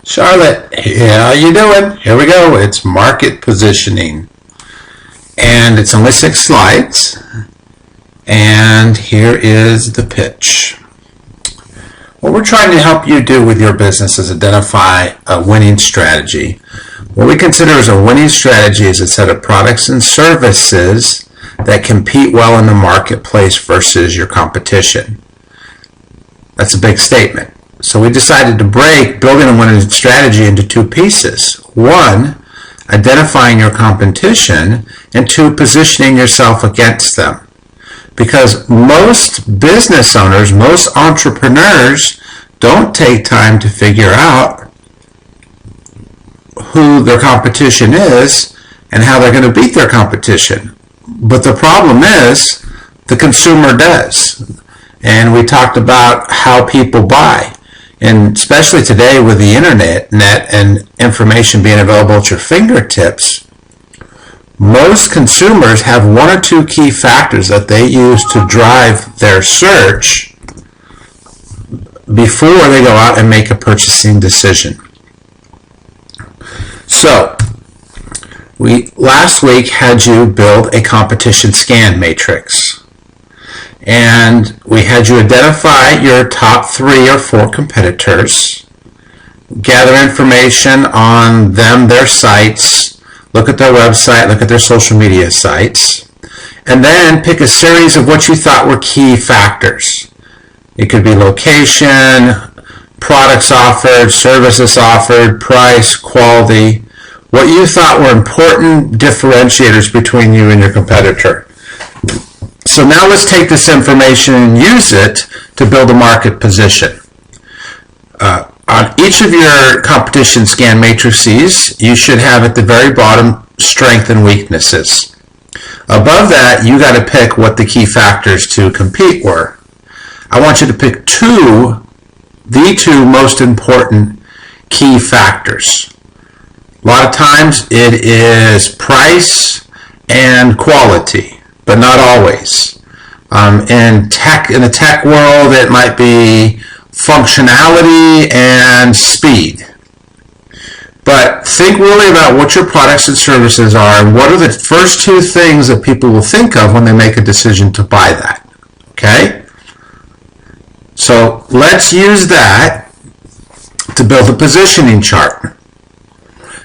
Charlotte, how you doing? Here we go. It's market positioning. And it's only 6 slides. And here is the pitch. What we're trying to help you do with your business is identify a winning strategy. What we consider as a winning strategy is a set of products and services that compete well in the marketplace versus your competition. That's a big statement. So we decided to break building a winning strategy into 2 pieces. 1, identifying your competition, and 2, positioning yourself against them. Because most business owners, most entrepreneurs don't take time to figure out who their competition is and how they're going to beat their competition. But the problem is the consumer does. And we talked about how people buy. And especially today with the internet and information being available at your fingertips, most consumers have 1 or 2 key factors that they use to drive their search before they go out and make a purchasing decision. So, we last week had you build a competition scan matrix. And we had you identify your top 3 or 4 competitors, gather information on them, their sites, look at their website, look at their social media sites, and then pick a series of what you thought were key factors. It could be location, products offered, services offered, price, quality, what you thought were important differentiators between you and your competitor. So now let's take this information and use it to build a market position. On each of your competition scan matrices, you should have at the very bottom strengths and weaknesses. Above that, you got to pick what the key factors to compete were. I want you to pick the 2 most important key factors. A lot of times it is price and quality, but not always. In the tech world, it might be functionality and speed. But think really about what your products and services are and what are the first 2 things that people will think of when they make a decision to buy that. Okay? So let's use that to build a positioning chart.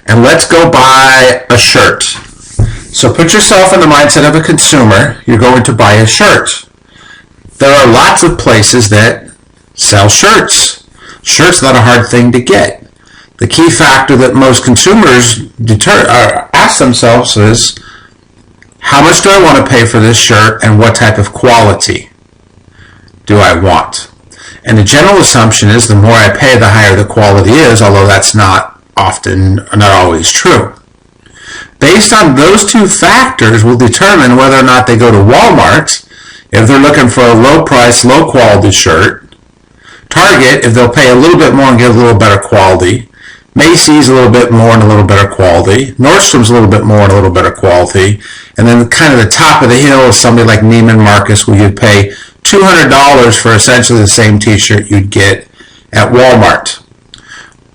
And let's go buy a shirt. So put yourself in the mindset of a consumer. You're going to buy a shirt. There are lots of places that sell shirts. Shirt's not a hard thing to get. The key factor that most consumers ask themselves is, how much do I want to pay for this shirt and what type of quality do I want? And the general assumption is the more I pay, the higher the quality is, although that's not always true. Based on those 2 factors will determine whether or not they go to Walmart if they're looking for a low price, low quality shirt. Target if they'll pay a little bit more and get a little better quality. Macy's a little bit more and a little better quality. Nordstrom's a little bit more and a little better quality. And then kind of the top of the hill is somebody like Neiman Marcus, where you'd pay $200 for essentially the same t-shirt you'd get at Walmart.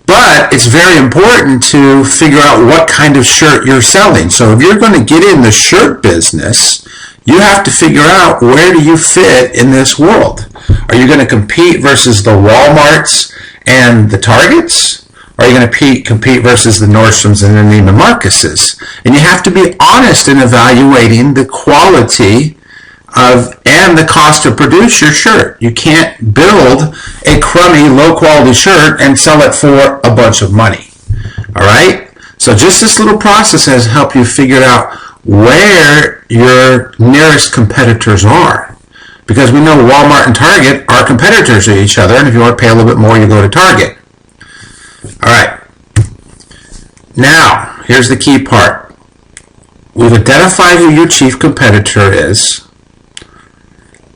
But it's very important to figure out what kind of shirt you're selling. So if you're going to get in the shirt business, you have to figure out where do you fit in this world. Are you going to compete versus the Walmarts and the Targets? Or are you going to compete versus the Nordstroms and the Neiman Marcuses? And you have to be honest in evaluating the quality and the cost to produce your shirt. You can't build a crummy, low-quality shirt and sell it for a bunch of money. All right? So just this little process has helped you figure out where your nearest competitors are. Because we know Walmart and Target are competitors to each other, and if you want to pay a little bit more, you go to Target. All right. Now, here's the key part. We've identified who your chief competitor is,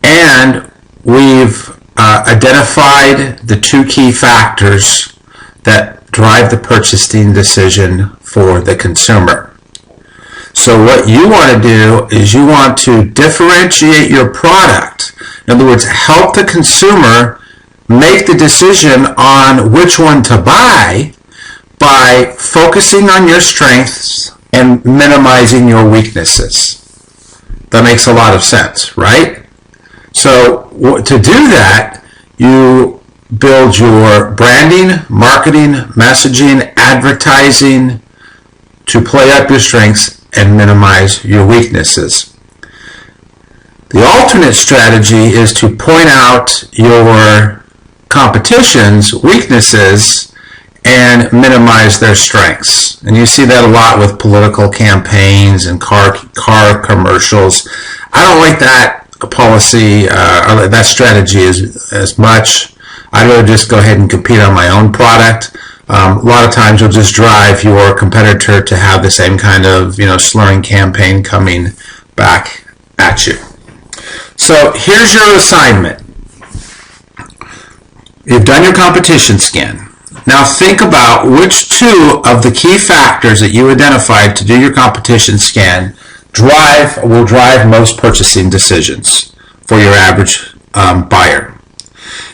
and we've identified the 2 key factors that drive the purchasing decision for the consumer. So what you want to do is you want to differentiate your product. In other words, help the consumer make the decision on which one to buy by focusing on your strengths and minimizing your weaknesses. That makes a lot of sense, right? So to do that, you build your branding, marketing, messaging, advertising to play up your strengths and minimize your weaknesses. The alternate strategy is to point out your competition's weaknesses and minimize their strengths. And you see that a lot with political campaigns and car commercials. I don't like that policy, or that strategy as much. I'd rather just go ahead and compete on my own product. A lot of times you'll just drive your competitor to have the same kind of, slurring campaign coming back at you. So here's your assignment. You've done your competition scan. Now think about which two of the key factors that you identified to do your competition scan will drive most purchasing decisions for your average buyer.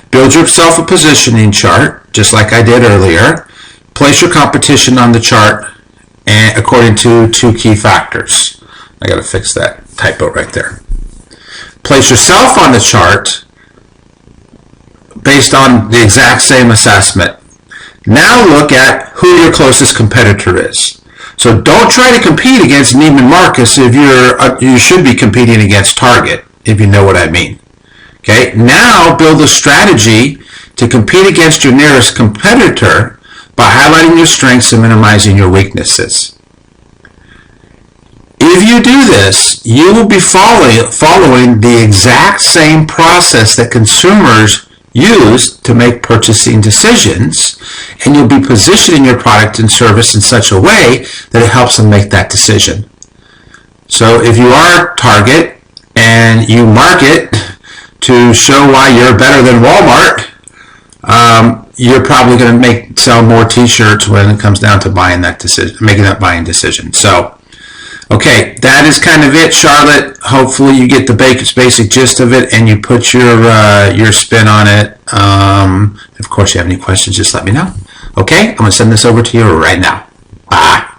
Build yourself a positioning chart, just like I did earlier. Place your competition on the chart and according to two key factors. I got to fix that typo right there. Place yourself on the chart based on the exact same assessment. Now look at who your closest competitor is. So don't try to compete against Neiman Marcus if you should be competing against Target, if you know what I mean. Okay, now build a strategy to compete against your nearest competitor by highlighting your strengths and minimizing your weaknesses. If you do this, you will be following the exact same process that consumers use to make purchasing decisions, and you'll be positioning your product and service in such a way that it helps them make that decision. So if you are Target and you market to show why you're better than Walmart, you're probably going to sell more t-shirts when it comes down to making that buying decision. So, okay, that is kind of it, Charlotte. Hopefully you get the basic gist of it and you put your spin on it. Of course, if you have any questions, just let me know. Okay, I'm going to send this over to you right now. Bye.